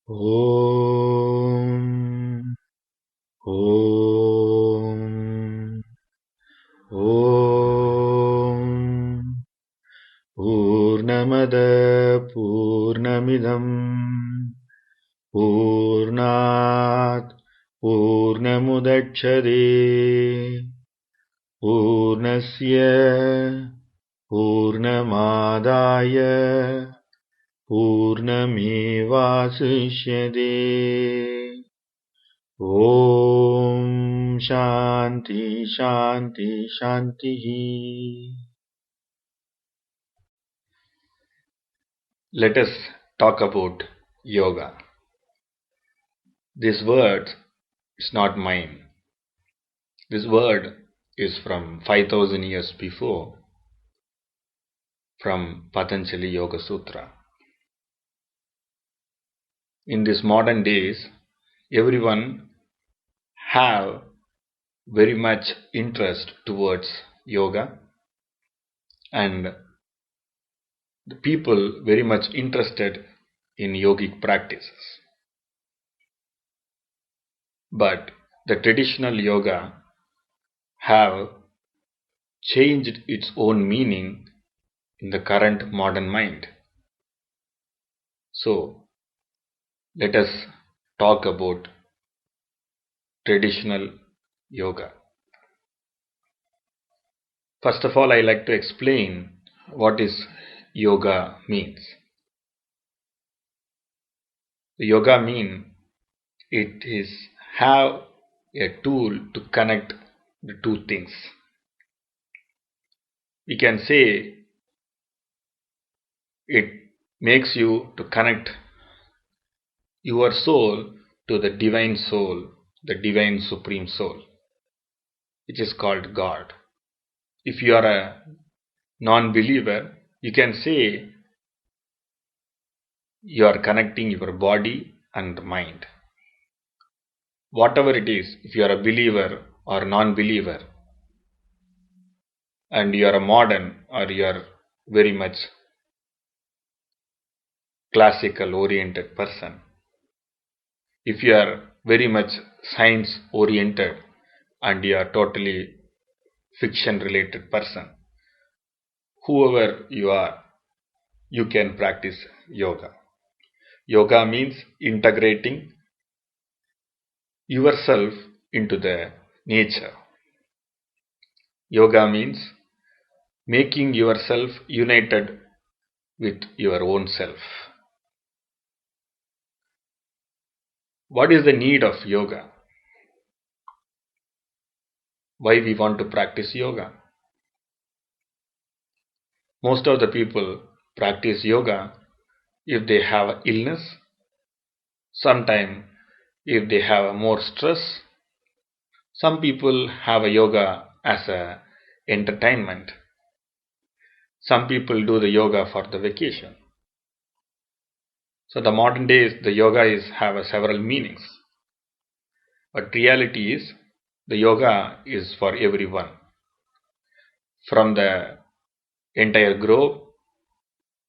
Om. Om. Om. Purnamada Purnamidam Purnat Purnamudachyate Purnasya Purnamadaya Purnamevasishyate. Om Shanti Shanti Shanti. Let us talk about yoga. This word is not mine. This word is from 5000 years before, from Patanjali Yoga Sutra. In these modern days, everyone have very much interest towards yoga, and the people very much interested in yogic practices. But the traditional yoga have changed its own meaning in the current modern mind. So let us talk about traditional yoga. First of all, I like to explain what is yoga means. Yoga means it is have a tool to connect the two things. We can say it makes you to connect your soul to the divine soul, the divine supreme soul, which is called God. If you are a non-believer, you can say you are connecting your body and mind. Whatever it is, if you are a believer or non-believer, and you are a modern or you are very much classical oriented person, if you are very much science oriented and you are totally fiction related person, whoever you are, you can practice yoga. Yoga means integrating yourself into the nature. Yoga means making yourself united with your own self. What is the need of yoga? Why we want to practice yoga? Most of the people practice yoga if they have illness, sometime if they have more stress. Some people have a yoga as a entertainment. Some people do the yoga for the vacation. So the modern days the yoga have several meanings. But reality is the yoga is for everyone. From the entire globe,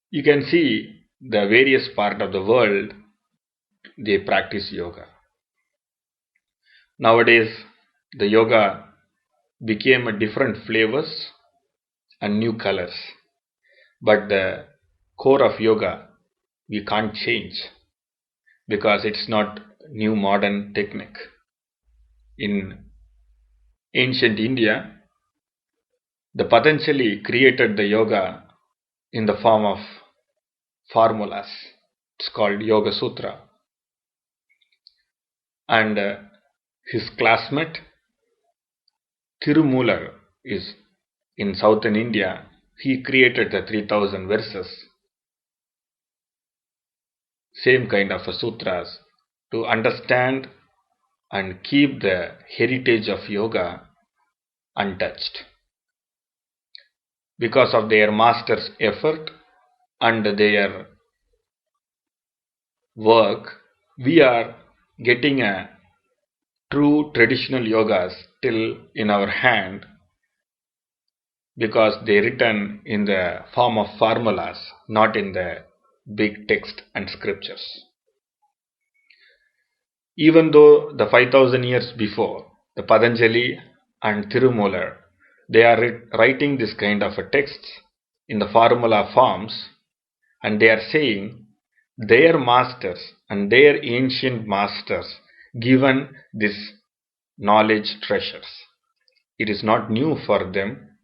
you can see the various part of the world they practice yoga. Nowadays the yoga became a different flavors and new colors. But the core of yoga we can't change because it's not new modern technique. In ancient India, the Patanjali created the yoga in the form of formulas. It's called Yoga Sutra. And his classmate Tirumular is in southern India. He created the 3000 verses, same kind of sutras, to understand and keep the heritage of yoga untouched. Because of their masters' effort and their work, we are getting a true traditional yogas still in our hand, because they written in the form of formulas, not in the big text and scriptures. Even though the 5000 years before, the Patanjali and Thirumolar, they are writing this kind of a text in the formula forms, and they are saying their masters and their ancient masters given this knowledge treasures. It is not new for them.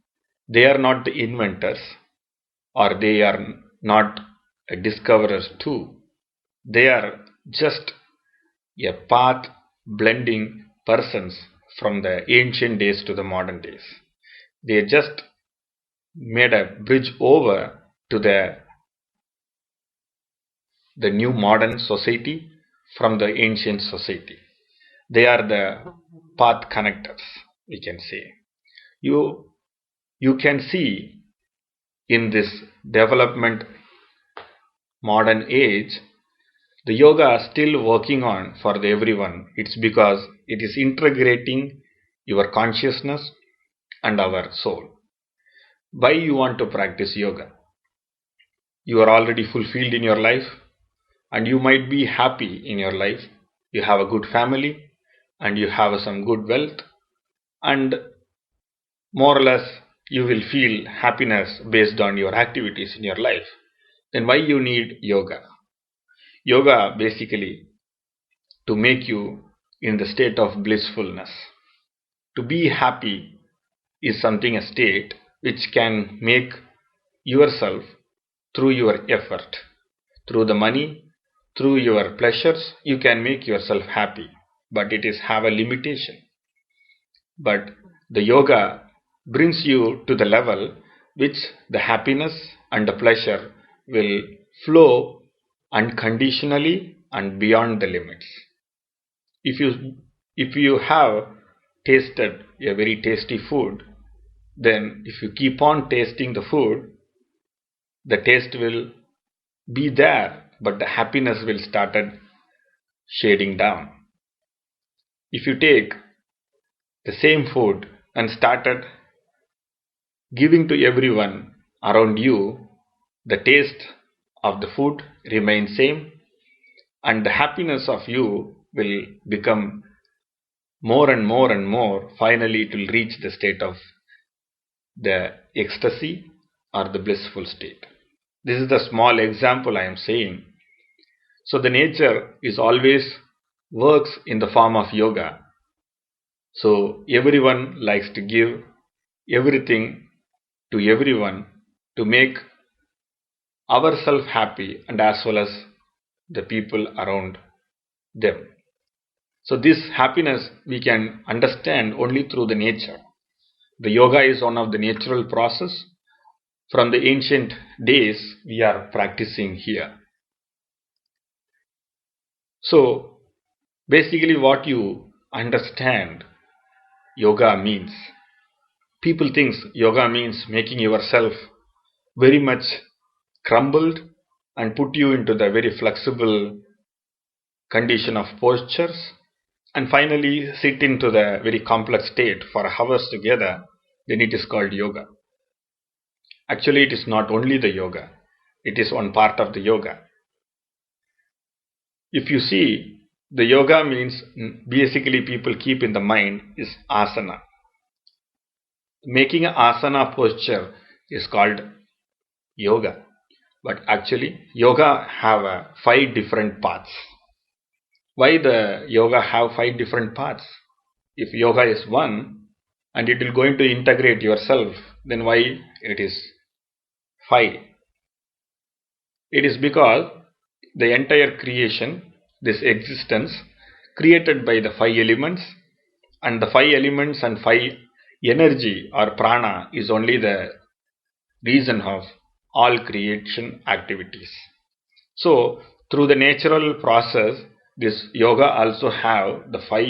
They are not the inventors, or they are not discoverers too. They are just a path blending persons from the ancient days to the modern days. They just made a bridge over to the new modern society from the ancient society. They are the path connectors, we can say. You can see in this development modern age, the yoga is still working on for everyone. It's because it is integrating your consciousness and our soul. Why you want to practice yoga? You are already fulfilled in your life, and you might be happy in your life. You have a good family, and you have some good wealth, and more or less you will feel happiness based on your activities in your life. Then why you need yoga? Yoga basically to make you in the state of blissfulness. To be happy is something, a state which can make yourself through your effort, through the money, through your pleasures, you can make yourself happy, but it is have a limitation. But the yoga brings you to the level which the happiness and the pleasure will flow unconditionally and beyond the limits. If you have tasted a very tasty food, then if you keep on tasting the food, the taste will be there, but the happiness will started shading down. If you take the same food and started giving to everyone around you, the taste of the food remains same, and the happiness of you will become more and more and more. Finally, it will reach the state of the ecstasy or the blissful state. This is the small example I am saying. So the nature is always works in the form of yoga. So everyone likes to give everything to everyone to make ourselves happy and as well as the people around them. So this happiness we can understand only through the nature. The yoga is one of the natural process. From the ancient days we are practicing here. So basically what you understand yoga means. People think yoga means making yourself very much crumbled and put you into the very flexible condition of postures and finally sit into the very complex state for hours together, then it is called yoga. Actually, it is not only the yoga, it is one part of the yoga. If you see, the yoga means basically people keep in the mind is asana. Making an asana posture is called yoga. But actually, yoga have 5 different paths. Why the yoga have 5 different paths? If yoga is one and it will going to integrate yourself, then why it is 5? It is because the entire creation, this existence, created by the 5 elements, and the 5 elements and 5 energy or prana is only the reason of all creation activities. So through the natural process, this yoga also have the 5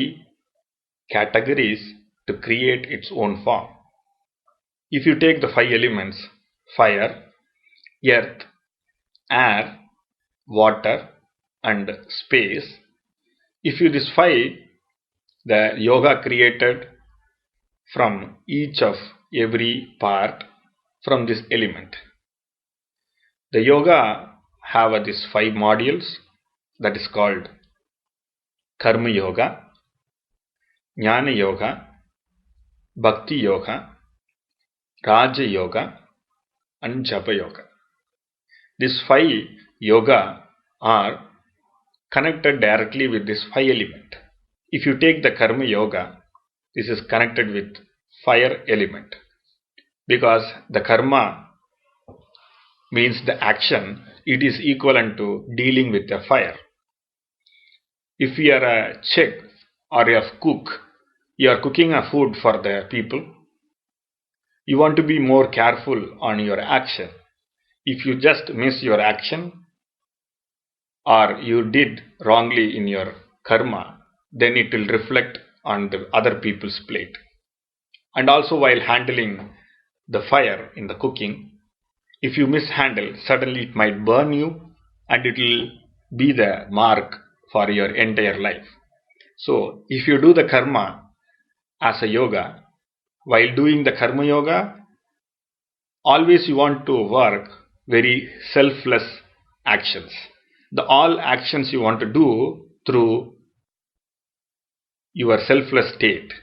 categories to create its own form. If you take the 5 elements, fire, earth, air, water and space, if you this 5, the yoga created from each of every part from this element. The yoga have these 5 modules that is called Karma Yoga, Jnana Yoga, Bhakti Yoga, Raja Yoga, and Japa Yoga. These 5 yoga are connected directly with this 5 element. If you take the Karma Yoga, this is connected with fire element, because the karma means the action, it is equivalent to dealing with the fire. If you are a chef or a cook, you are cooking a food for the people, you want to be more careful on your action. If you just miss your action or you did wrongly in your karma, then it will reflect on the other people's plate. And also while handling the fire in the cooking, if you mishandle, suddenly it might burn you and it will be the mark for your entire life. So if you do the karma as a yoga, while doing the karma yoga, always you want to work very selfless actions. The all actions you want to do through your selfless state.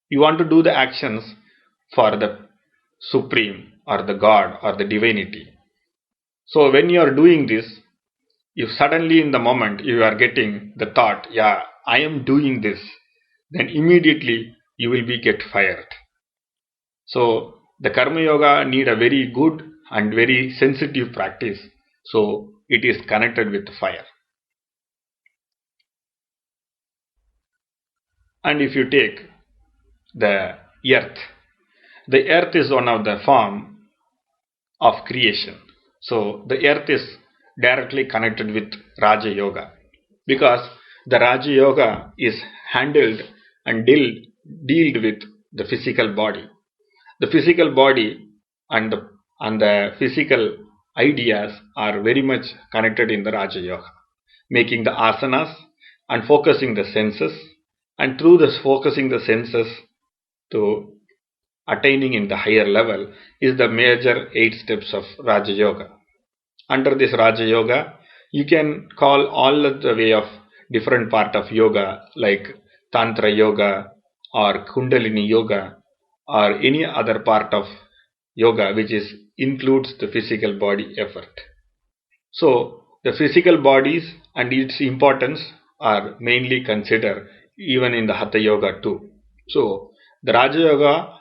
You want to do the actions for the Supreme or the God or the divinity. So when you are doing this, if suddenly in the moment you are getting the thought, yeah, I am doing this, then immediately you will be get fired. So the Karma Yoga need a very good and very sensitive practice. So it is connected with fire. And if you take the earth is one of the form of creation. So the earth is directly connected with Raja Yoga, because the Raja Yoga is handled and dealt with the physical body. The physical body and the physical ideas are very much connected in the Raja Yoga, making the asanas and focusing the senses, and through this focusing the senses to attaining in the higher level is the major 8 steps of Raja Yoga. Under this Raja Yoga, you can call all of the way of different part of yoga like Tantra Yoga or Kundalini Yoga or any other part of yoga which includes the physical body effort. So the physical bodies and its importance are mainly considered even in the Hatha Yoga too. So the Raja Yoga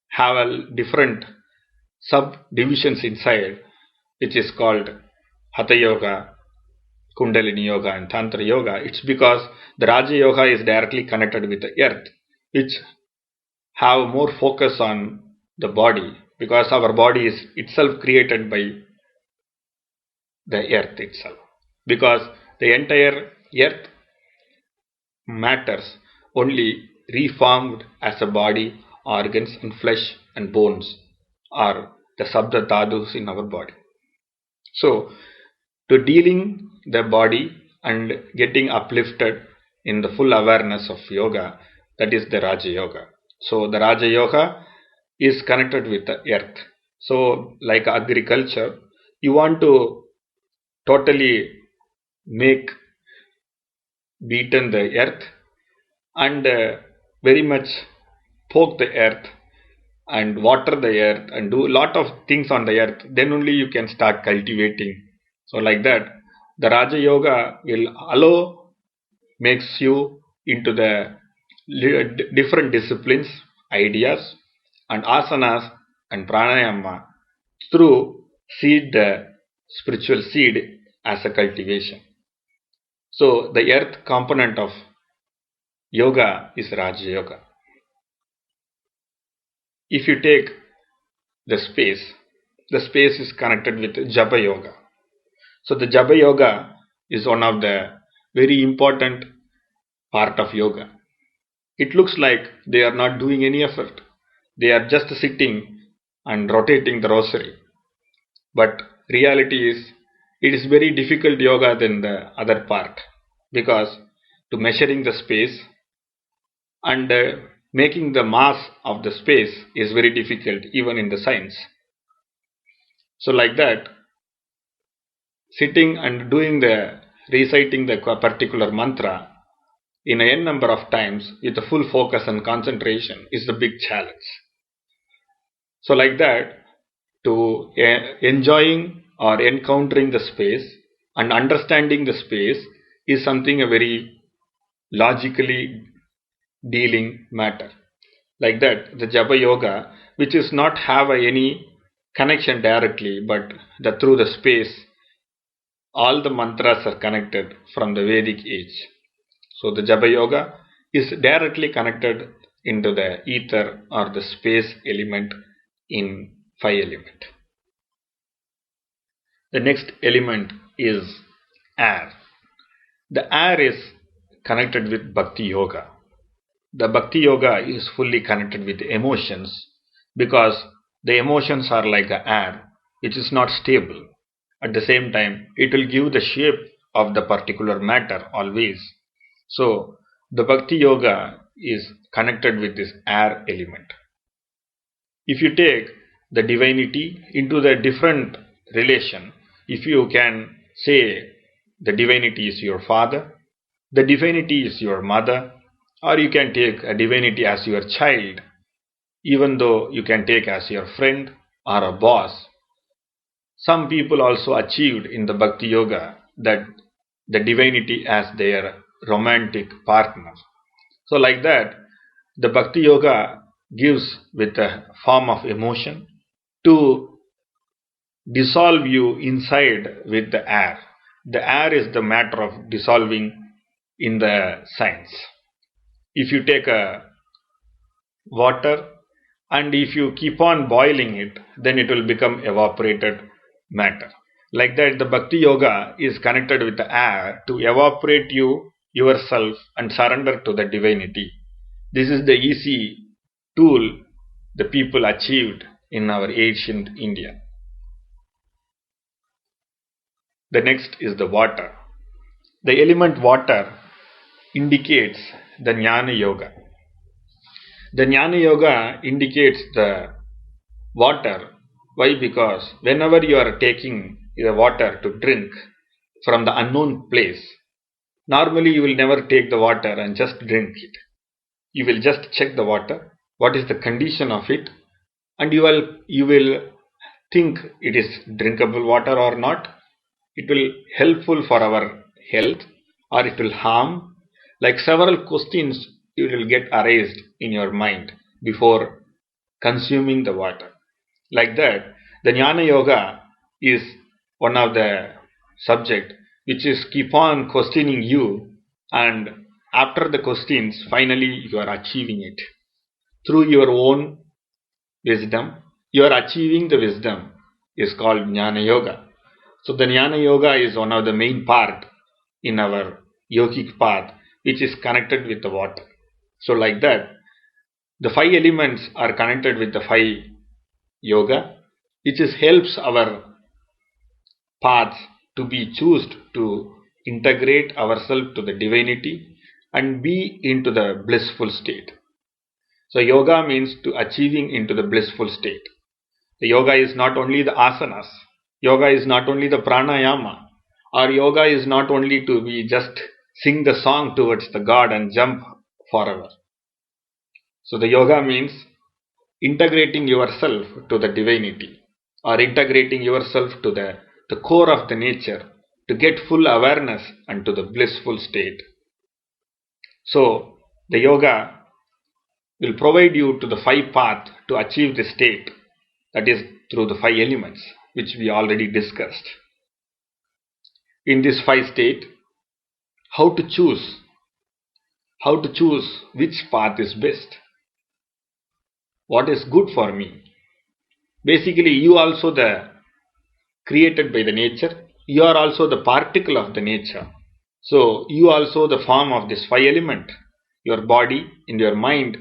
have a different subdivisions inside, which is called Hatha Yoga, Kundalini Yoga and Tantra Yoga. It's because the Raja Yoga is directly connected with the earth, which have more focus on the body, because our body is itself created by the earth itself. Because the entire earth matters only reformed as a body, organs and flesh and bones are the Sabda Dhadus in our body. So to dealing the body and getting uplifted in the full awareness of yoga, that is the Raja Yoga. So the Raja Yoga is connected with the earth. So like agriculture, you want to totally make beaten the earth and very much poke the earth and water the earth and do a lot of things on the earth, then only you can start cultivating. So like that, the Raja Yoga will allow, makes you into the different disciplines, ideas and asanas and pranayama through seed the spiritual seed as a cultivation. So the earth component of yoga is Raja Yoga. If you take the space is connected with Japa Yoga. So the Japa Yoga is one of the very important part of yoga. It looks like they are not doing any effort. They are just sitting and rotating the rosary. But reality is, it is very difficult yoga than the other part, because to measuring the space and making the mass of the space is very difficult even in the science. So like that, sitting and doing the reciting the particular mantra in a n number of times with a full focus and concentration is the big challenge. So like that, to enjoying or encountering the space and understanding the space is something a very logically dealing matter. Like that, the Japa Yoga, which is not have any connection directly, but through the space, all the mantras are connected from the Vedic age. So the Japa Yoga is directly connected into the ether or the space element in 5 element. The next element is air. The air is connected with Bhakti Yoga. The Bhakti Yoga is fully connected with emotions because the emotions are like a air which is not stable. At the same time, it will give the shape of the particular matter always. So, the Bhakti Yoga is connected with this air element. If you take the divinity into the different relation, if you can say the divinity is your father, the divinity is your mother, or you can take a divinity as your child, even though you can take as your friend or a boss. Some people also achieved in the Bhakti Yoga that the divinity as their romantic partner. So like that, the Bhakti Yoga gives with a form of emotion to dissolve you inside with the air. The air is the matter of dissolving in the science. If you take a water and if you keep on boiling it, then it will become evaporated matter. Like that, the Bhakti Yoga is connected with the air to evaporate you yourself and surrender to the divinity. This is the easy tool the people achieved in our ancient India. The next is the water. The element water indicates the Jnana Yoga. The Jnana Yoga indicates the water. Why? Because whenever you are taking the water to drink from the unknown place, normally you will never take the water and just drink it. You will just check the water, what is the condition of it, and you will think it is drinkable water or not. It will helpful for our health or it will harm. Like several questions you will get arised in your mind before consuming the water. Like that, the Jnana Yoga is one of the subject which is keep on questioning you, and after the questions finally you are achieving it. Through your own wisdom, you are achieving the wisdom is called Jnana Yoga. So the Jnana Yoga is one of the main part in our yogic path which is connected with the water. So like that, the 5 elements are connected with the 5 yoga, which is helps our paths to be chosen to integrate ourselves to the divinity and be into the blissful state. So yoga means to achieving into the blissful state. The yoga is not only the asanas, yoga is not only the pranayama, or yoga is not only to be just sing the song towards the God and jump forever. So the yoga means integrating yourself to the divinity or integrating yourself to the core of the nature to get full awareness and to the blissful state. So the yoga will provide you to the 5 path to achieve the state, that is through the 5 elements which we already discussed. In this 5 state, how to choose which path is best, what is good for me. Basically, you also the created by the nature, you are also the particle of the nature. So you also the form of this 5 element, your body and your mind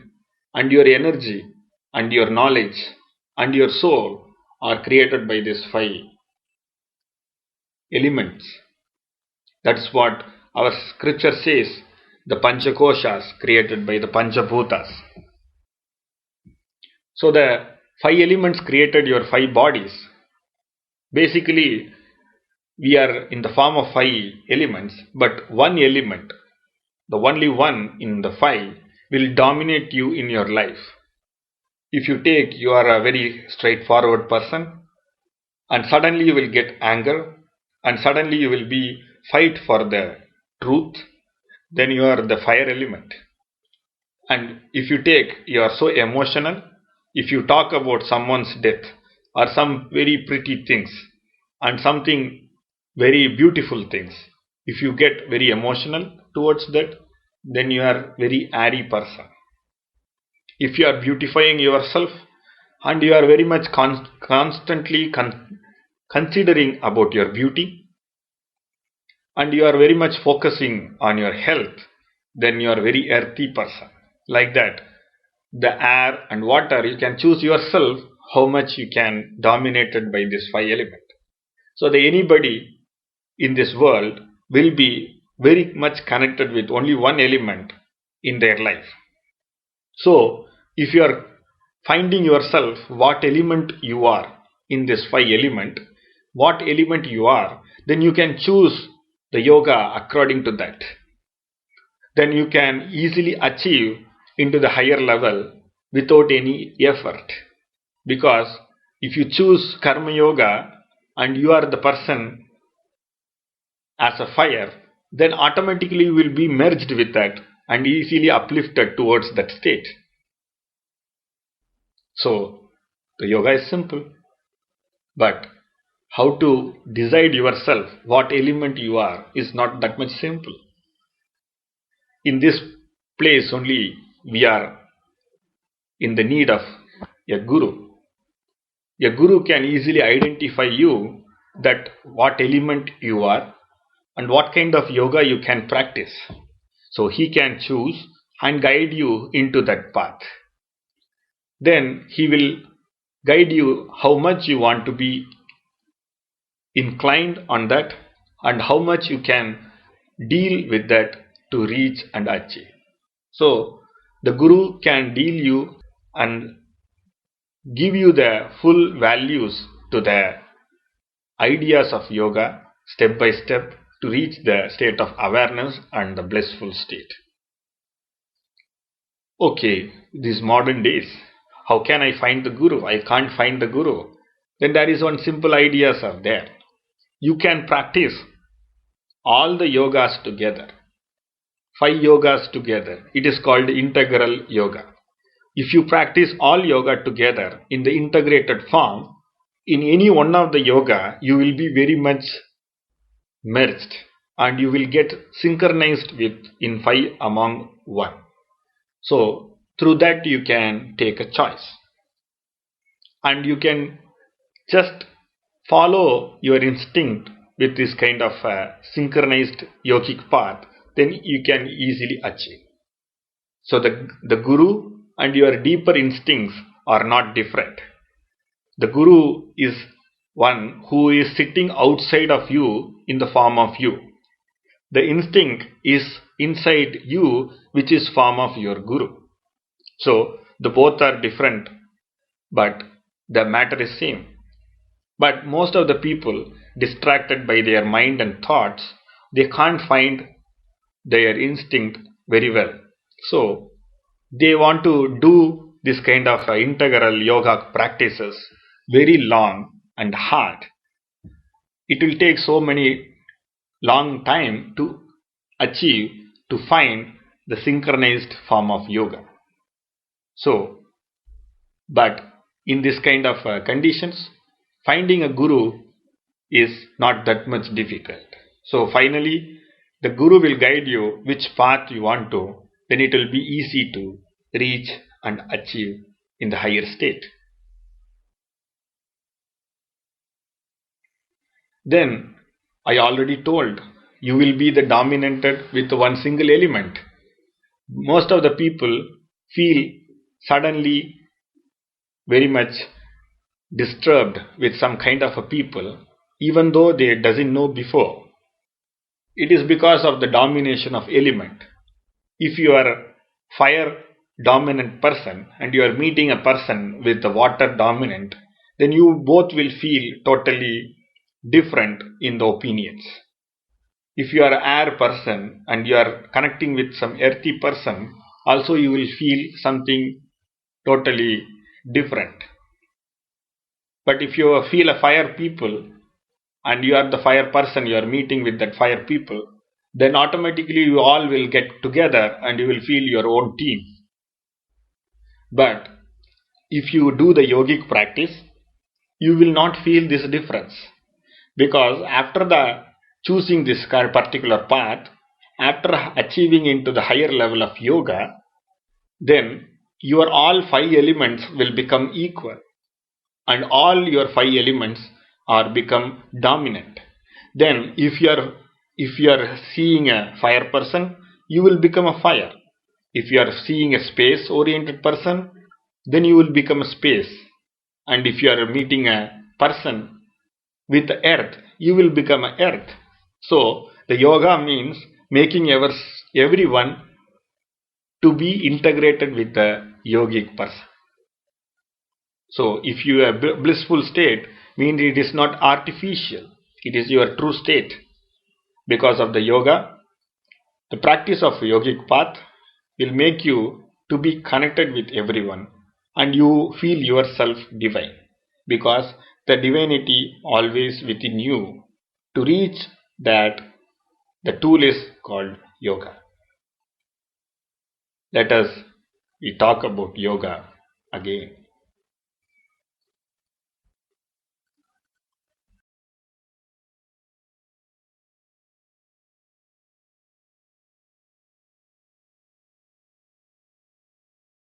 and your energy and your knowledge and your soul are created by these 5 elements. That's what our scripture says, the Panchakoshas created by the Panchabhutas. So the 5 elements created your 5 bodies. Basically, we are in the form of 5 elements, but one element the only one in the five, will dominate you in your life. If you are a very straightforward person, and suddenly you will get anger, and suddenly you will be fight for the truth, then you are the fire element. And if you are so emotional, if you talk about someone's death or some very pretty things and something very beautiful things, if you get very emotional towards that, then you are very airy person. If you are beautifying yourself and you are very much constantly considering about your beauty and you are very much focusing on your health, then you are very earthy person. Like that, the air and water, you can choose yourself how much you can dominated by this five element. So the anybody in this world will be very much connected with only one element in their life. So if you are finding yourself what element you are in this five element, what element you are, then you can choose the yoga according to that. Then you can easily achieve into the higher level without any effort. Because if you choose karma yoga and you are the person as a fire, then automatically you will be merged with that and easily uplifted towards that state. So the yoga is simple, but how to decide yourself what element you are is not that much simple. In this place only we are in the need of a guru. A guru can easily identify you that what element you are and what kind of yoga you can practice. So he can choose and guide you into that path. Then he will guide you how much you want to be inclined on that and how much you can deal with that to reach and achieve. So the guru can deal you and give you the full values to the ideas of yoga step by step to reach the state of awareness and the blissful state. Okay, these modern days, how can I find the guru? I can't find the guru. Then there is one simple ideas are there. You can practice all the yogas together. 5 yogas together. It is called integral yoga. If you practice all yoga together in the integrated form, in any one of the yoga, you will be very much merged and you will get synchronized with in 5 among 1. So through that you can take a choice and you can just follow your instinct with this kind of synchronized yogic path, then you can easily achieve. So the guru and your deeper instincts are not different. The guru is one who is sitting outside of you in the form of you. The instinct is inside you, which is form of your guru. So the both are different, but the matter is same. But most of the people distracted by their mind and thoughts, they can't find their instinct very well. So they want to do this kind of integral yoga practices very long and hard. It will take so many long time to achieve, to find the synchronized form of yoga. So, but in this kind of conditions, finding a guru is not that much difficult. So finally, the guru will guide you which path you want to, then it will be easy to reach and achieve in the higher state. Then I already told you will be the dominated with one single element. Most of the people feel suddenly very much disturbed with some kind of a people even though they doesn't know before. It is because of the domination of element. If you are a fire dominant person and you are meeting a person with the water dominant, then you both will feel totally different in the opinions. If you are an air person and you are connecting with some earthy person, also you will feel something totally different. But if you feel a fire people and you are the fire person, you are meeting with that fire people, then automatically you all will get together and you will feel your own team. But if you do the yogic practice, you will not feel this difference, because after the choosing this particular path, after achieving into the higher level of yoga, then your all five elements will become equal, and all your five elements are become dominant. Then if you are seeing a fire person, you will become a fire. If you are seeing a space oriented person, then you will become a space. And if you are meeting a person with the earth, you will become a earth. So the yoga means making everyone to be integrated with the yogic person. So if you are blissful state, means it is not artificial. It is your true state. Because of the yoga, the practice of yogic path will make you to be connected with everyone, and you feel yourself divine, because the divinity always within you. To reach that, the tool is called yoga. Let us we talk about yoga again.